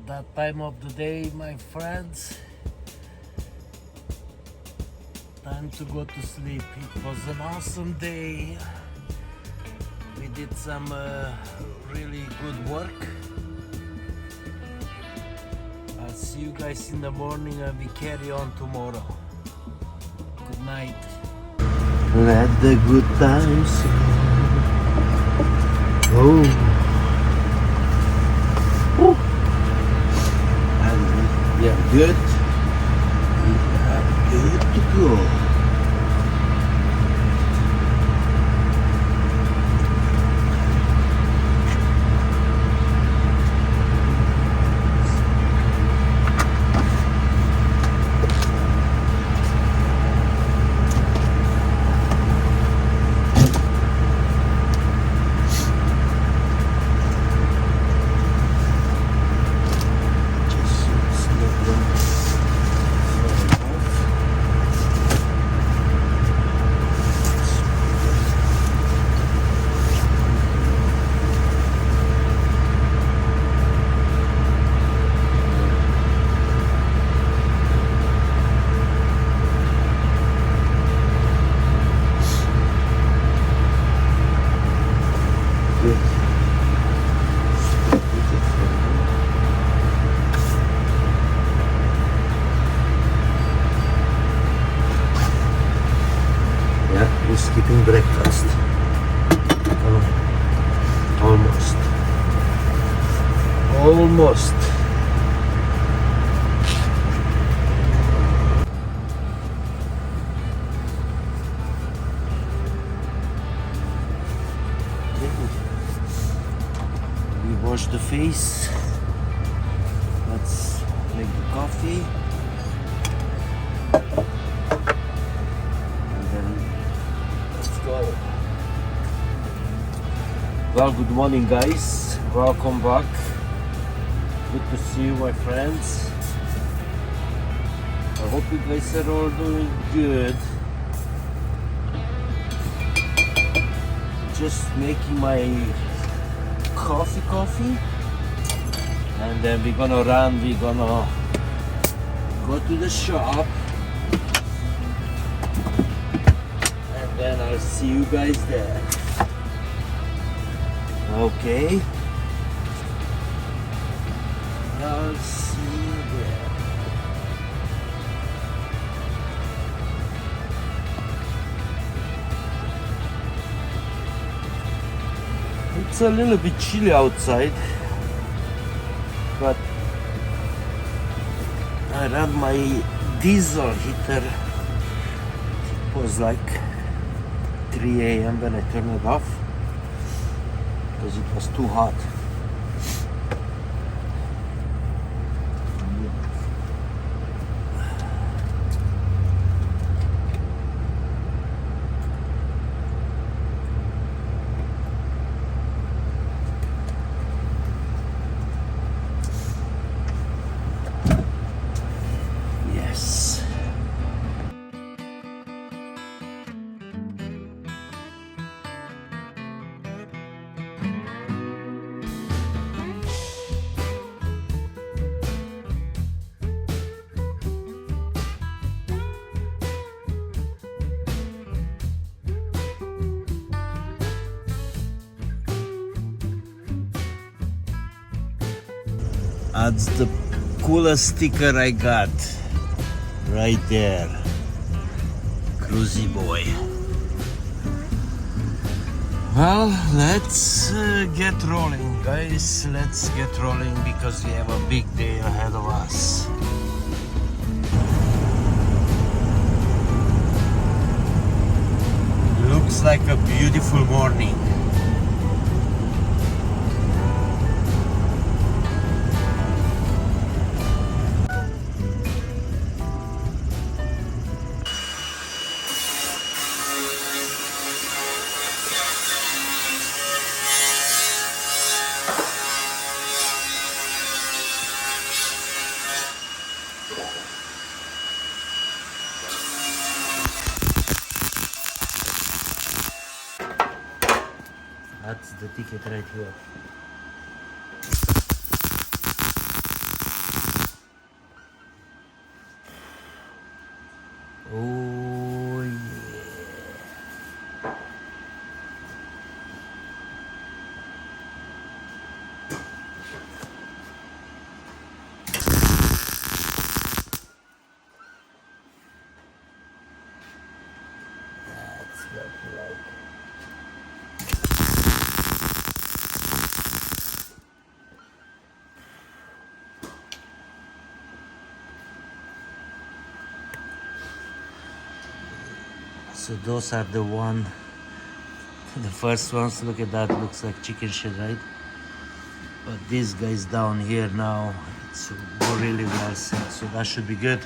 that time of the day, my friends. Time to go to sleep. It was an awesome day. We did some really good work. I'll see you guys in the morning and we carry on tomorrow. Good night. Let the good times go. And we are good. We are good to go. Skipping breakfast. Almost. We wash the face. Let's make the coffee. Well, good morning guys, welcome back. Good to see you, my friends. I hope you guys are all doing good. Just making my coffee and then we're gonna go to the shop and then I'll see you guys there. Okay, I'll see you there. It's a little bit chilly outside, but I ran my diesel heater. It was like 3 a.m. when I turned it off, because it was too hot. Yes. That's the coolest sticker I got. Right there. Cruisy boy. Well, let's get rolling, guys. Let's get rolling because we have a big day ahead of us. Looks like a beautiful morning. That's the ticket right here. So those are the first ones. Look at that, looks like chicken shit, right? But these guys down here now, it's really well set, so that should be good.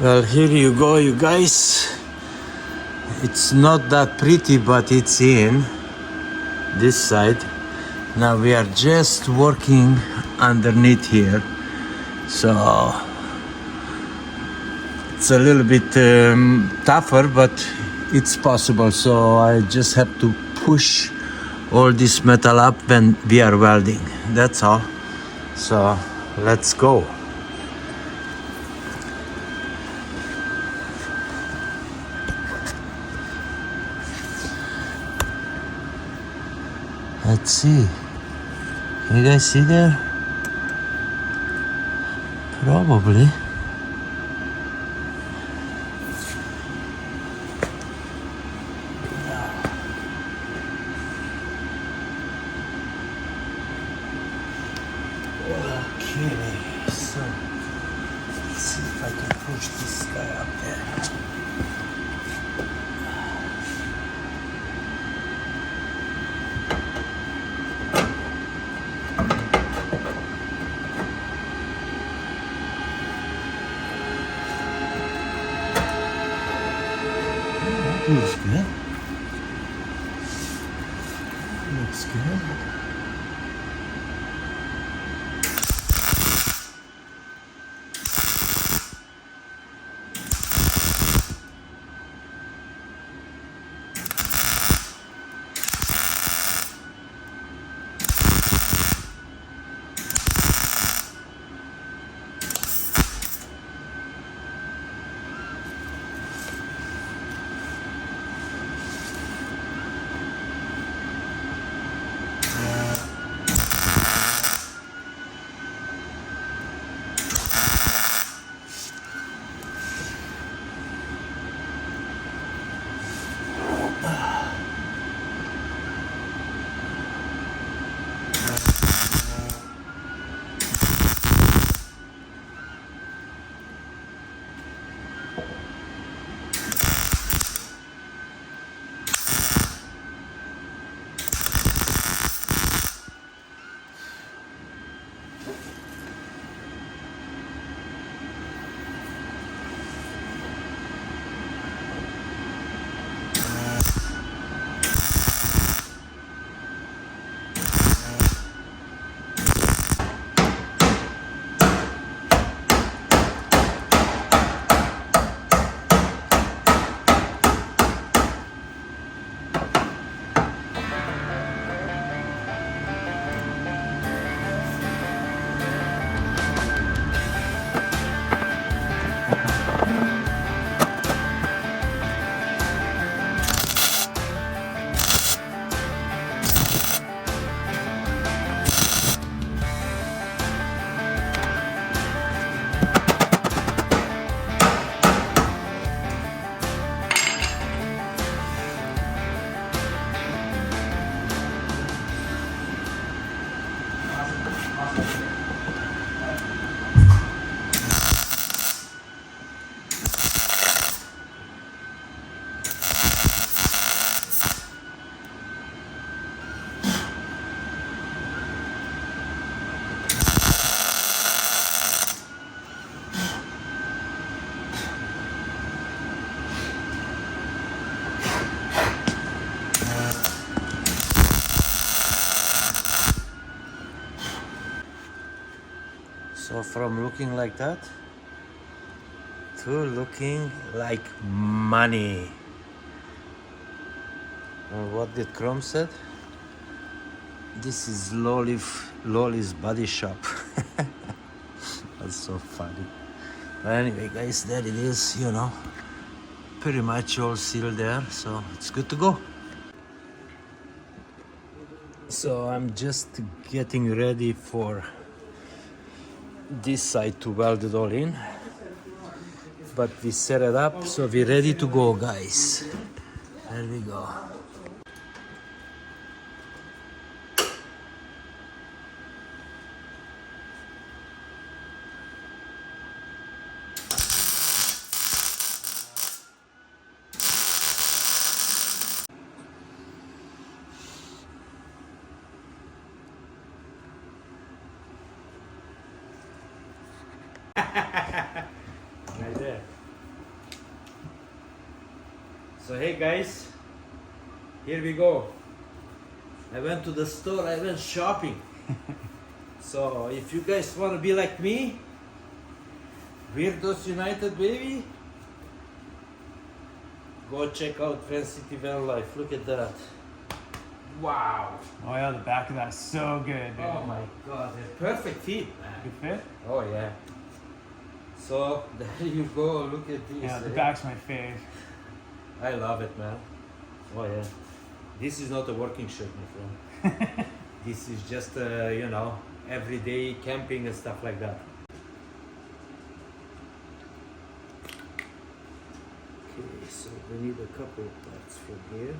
Well, here you go, you guys. It's not that pretty, but it's in this side. Now we are just working underneath here, so it's a little bit tougher, but it's possible. So I just have to push all this metal up when we are welding. That's all. So let's go. Let's see. Can you guys see there? Probably. Okay, so let's see if I can push this guy up there. Looks good. Looks good. So from looking like that to looking like money. And what did Chrome said? This is LoLe's body shop. That's so funny. But anyway, guys, there it is, you know. Pretty much all sealed there, so it's good to go. So I'm just getting ready for this side to weld it all in. But we set it up, so we're ready to go, guys. There we go. Right there. So hey guys, here we go. I went to the store, I went shopping. So if you guys want to be like me, Weirdos United baby, go check out Vancity Vanlife. Look at that. Wow. Oh yeah, the back of that is so good, dude. Oh my god, a perfect fit, man. Good fit? Oh yeah. So there you go, look at this. Yeah, the back's my fave. I love it, man. Oh yeah. This is not a working shirt, my friend. This is just, you know, everyday camping and stuff like that. Okay, so we need a couple of parts from here.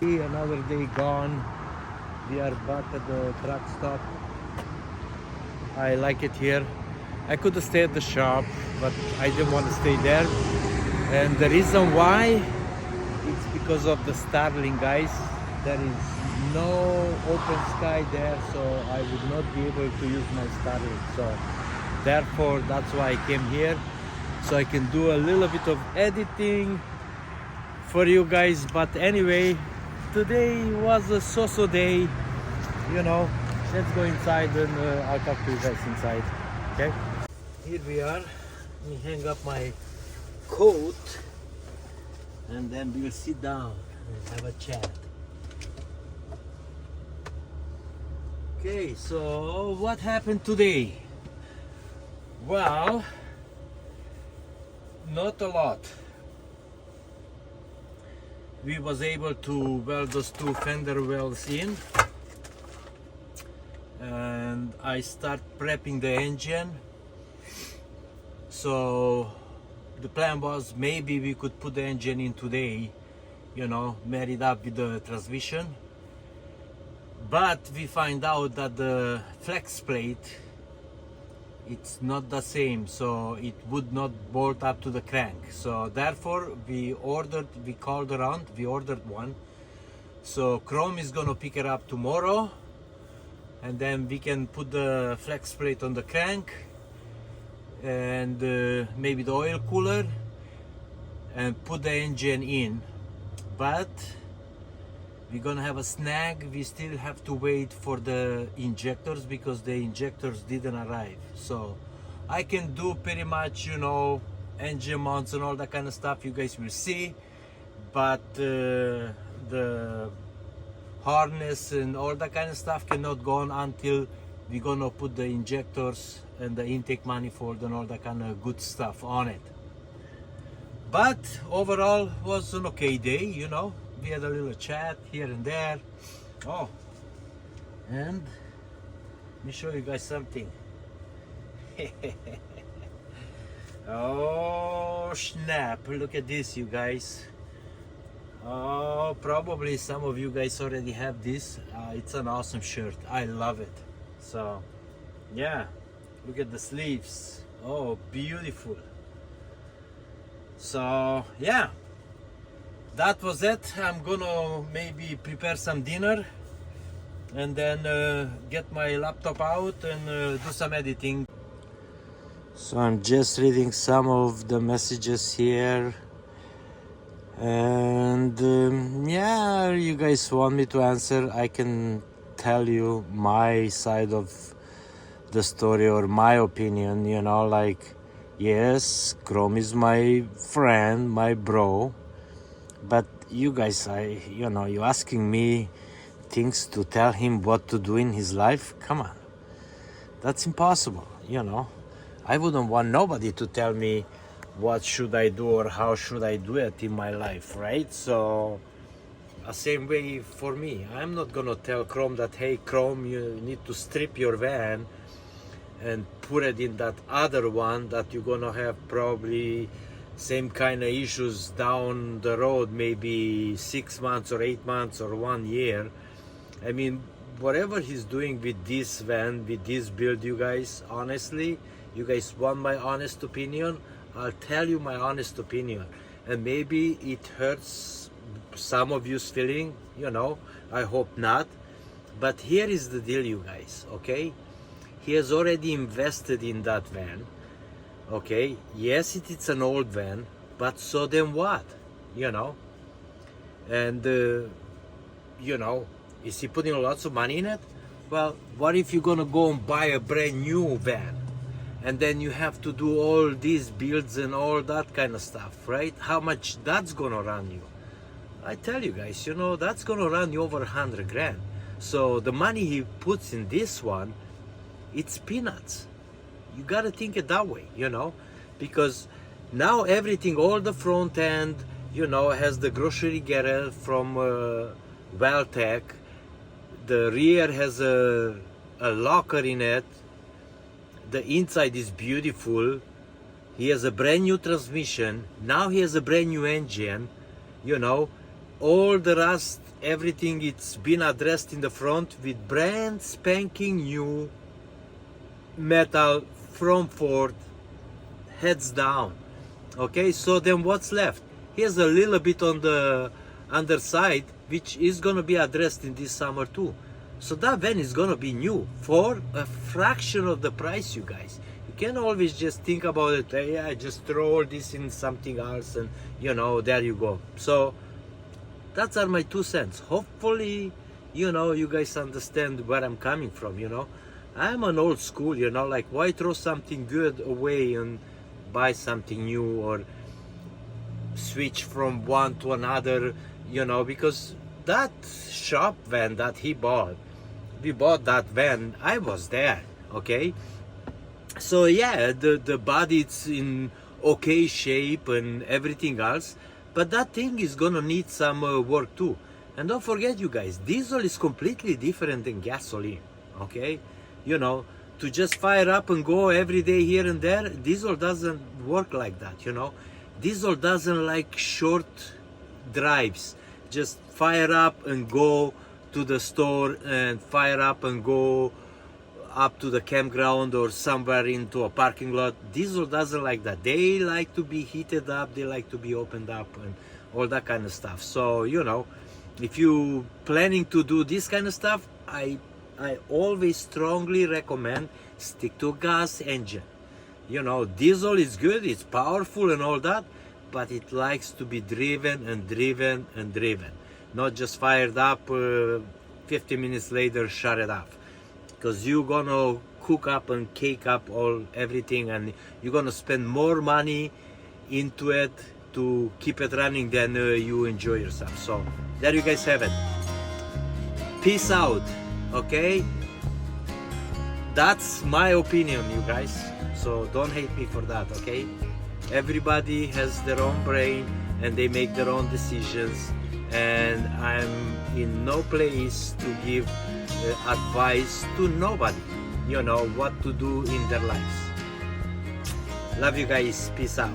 Another day gone. We are back at the truck stop. I like it here. I could have stayed at the shop, but I didn't want to stay there. And the reason why, it's because of the Starling, guys. There is no open sky there, so I would not be able to use my Starling. So therefore, that's why I came here, so I can do a little bit of editing for you guys. But anyway, today was a so-so day, you know. Let's go inside and I'll talk to you guys inside, okay? Here we are. Let me hang up my coat and then we'll sit down and have a chat. Okay, so what happened today? Well, not a lot. We was able to weld those two fender welds in, and I start prepping the engine. So the plan was maybe we could put the engine in today, you know, married up with the transmission. But we find out that the flex plate, it's not the same, so it would not bolt up to the crank. So therefore we called around, we ordered one. So Chrome is gonna pick it up tomorrow, and then we can put the flex plate on the crank and maybe the oil cooler and put the engine in. But we're gonna have a snag. We still have to wait for the injectors because the injectors didn't arrive. So I can do pretty much, you know, engine mounts and all that kind of stuff. You guys will see, but the harness and all that kind of stuff cannot go on until we're gonna put the injectors and the intake manifold and all that kind of good stuff on it. But overall was an okay day, you know. We had a little chat here and there. Oh, and let me show you guys something. Oh snap, look at this, you guys. Oh, probably some of you guys already have this. It's an awesome shirt. I love it. So yeah, look at the sleeves. Oh, beautiful. So yeah, that was it. I'm gonna maybe prepare some dinner and then get my laptop out and do some editing. So I'm just reading some of the messages here, and yeah, you guys want me to answer, I can tell you my side of the story or my opinion, you know, like, yes, Chrome is my friend, my bro, but you guys, you know, you asking me things to tell him what to do in his life? Come on, that's impossible, you know. I wouldn't want nobody to tell me what should I do or how should I do it in my life, right? So the same way for me, I'm not gonna tell Chrome that, hey Chrome, you need to strip your van and put it in that other one that you're gonna have probably same kind of issues down the road, maybe 6 months or 8 months or 1 year. I mean, whatever he's doing with this van, with this build, you guys, honestly, you guys want my honest opinion? I'll tell you my honest opinion. And maybe it hurts some of you's feeling, you know, I hope not. But here is the deal, you guys, okay? He has already invested in that van, okay? Yes, it's an old van, but so then what, you know? And, you know, is he putting lots of money in it? Well, what if you're gonna go and buy a brand new van? And then you have to do all these builds and all that kind of stuff, right? How much that's gonna run you? I tell you guys, you know, that's gonna run you over 100 grand. So the money he puts in this one, it's peanuts. You gotta think it that way, you know? Because now everything, all the front end, you know, has the grocery getter from Valtech. The rear has a locker in it. The inside is beautiful. He has a brand new transmission. Now he has a brand new engine. You know, all the rust, everything, it's been addressed in the front with brand spanking new metal from Ford, heads down. Okay, so then what's left? He has a little bit on the underside, which is gonna be addressed in this summer too. So that van is gonna be new for a fraction of the price, you guys. You can't always just think about it, yeah, just throw all this in something else and, you know, there you go. So that's are my 2 cents. Hopefully, you know, you guys understand where I'm coming from, you know. I'm an old school, you know, like why throw something good away and buy something new or switch from one to another, you know, because that shop van that he bought, we bought that van, I was there, okay? So yeah, the body, it's in okay shape and everything else, but that thing is gonna need some work too. And don't forget, you guys, diesel is completely different than gasoline, okay? You know, to just fire up and go every day here and there, diesel doesn't work like that, you know? Diesel doesn't like short drives. Just fire up and go to the store and fire up and go up to the campground or somewhere into a parking lot. Diesel doesn't like that. They like to be heated up, they like to be opened up and all that kind of stuff. So, you know, if you planning to do this kind of stuff, I always strongly recommend stick to gas engine. You know, diesel is good, it's powerful and all that, but it likes to be driven and driven and driven. Not just fired up, 50 minutes later, shut it off. Because you're gonna cook up and cake up everything, and you're gonna spend more money into it to keep it running than you enjoy yourself. So there you guys have it. Peace out, okay? That's my opinion, you guys. So don't hate me for that, okay? Everybody has their own brain and they make their own decisions, and I'm in no place to give advice to nobody, you know, what to do in their lives. Love you guys. Peace out.